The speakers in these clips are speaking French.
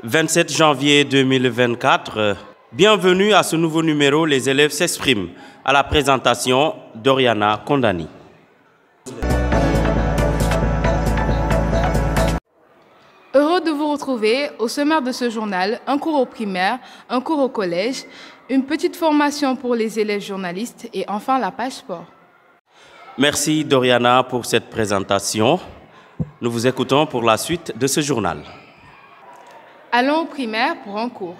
27 janvier 2024, bienvenue à ce nouveau numéro Les élèves s'expriment, à la présentation d'Oriana Kondani. Heureux de vous retrouver au sommaire de ce journal, un cours au primaire, un cours au collège, une petite formation pour les élèves journalistes et enfin la page sport. Merci Doriana pour cette présentation. Nous vous écoutons pour la suite de ce journal. Allons au primaire pour un cours.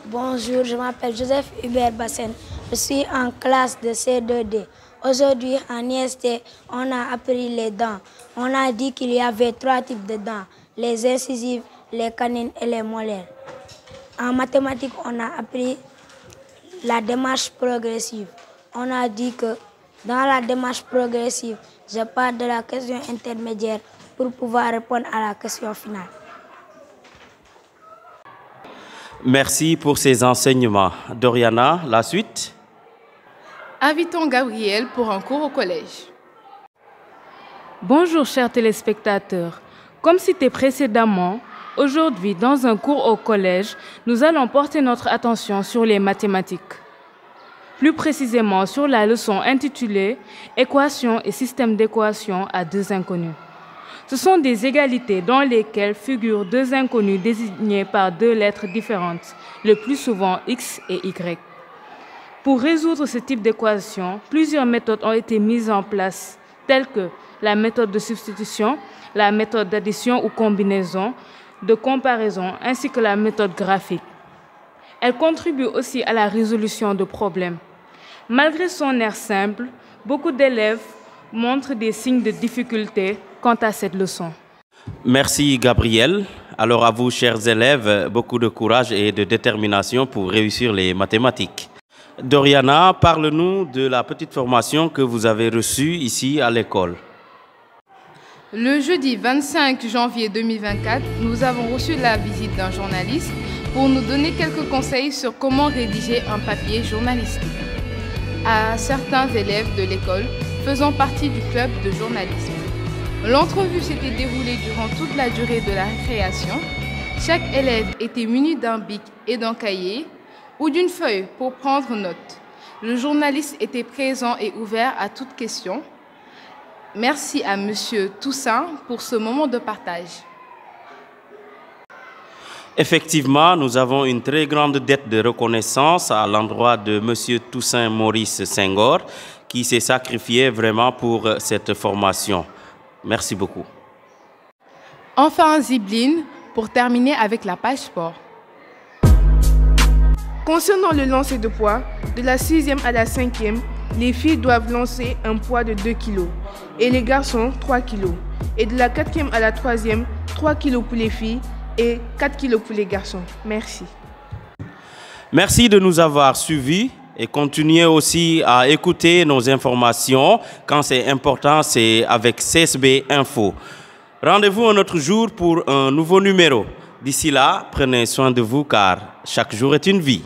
Bonjour, je m'appelle Joseph Hubert Bassen. Je suis en classe de C2D. Aujourd'hui, en IST, on a appris les dents. On a dit qu'il y avait 3 types de dents, les incisives, les canines et les molaires. En mathématiques, on a appris la démarche progressive. On a dit que dans la démarche progressive, je pars de la question intermédiaire pour pouvoir répondre à la question finale. Merci pour ces enseignements. Doriana, la suite? Invitons Gabriel pour un cours au collège. Bonjour chers téléspectateurs. Comme cité précédemment, aujourd'hui dans un cours au collège, nous allons porter notre attention sur les mathématiques. Plus précisément sur la leçon intitulée « Équations et systèmes d'équations à deux inconnus ». Ce sont des égalités dans lesquelles figurent deux inconnus désignés par deux lettres différentes, le plus souvent x et y. Pour résoudre ce type d'équation, plusieurs méthodes ont été mises en place, telles que la méthode de substitution, la méthode d'addition ou combinaison, de comparaison, ainsi que la méthode graphique. Elle contribue aussi à la résolution de problèmes. Malgré son air simple, beaucoup d'élèves montrent des signes de difficulté quant à cette leçon. Merci Gabriel. Alors à vous, chers élèves, beaucoup de courage et de détermination pour réussir les mathématiques. Doriana, parle-nous de la petite formation que vous avez reçue ici à l'école. Le jeudi 25 janvier 2024, nous avons reçu la visite d'un journaliste pour nous donner quelques conseils sur comment rédiger un papier journalistique. À certains élèves de l'école faisant partie du club de journalisme. L'entrevue s'était déroulée durant toute la durée de la récréation. Chaque élève était muni d'un bic et d'un cahier ou d'une feuille pour prendre note. Le journaliste était présent et ouvert à toute question. Merci à Monsieur Toussaint pour ce moment de partage. Effectivement, nous avons une très grande dette de reconnaissance à l'endroit de Monsieur Toussaint Maurice Senghor, qui s'est sacrifié vraiment pour cette formation. Merci beaucoup. Enfin, Zibline, pour terminer avec la page sport. Concernant le lancer de poids, de la 6e à la 5e, les filles doivent lancer un poids de 2 kg et les garçons 3 kg. Et de la 4e à la 3e, 3 kg pour les filles et 4 kg pour les garçons. Merci. Merci de nous avoir suivis et continuez aussi à écouter nos informations. Quand c'est important, c'est avec CSB Info. Rendez-vous un autre jour pour un nouveau numéro. D'ici là, prenez soin de vous car chaque jour est une vie.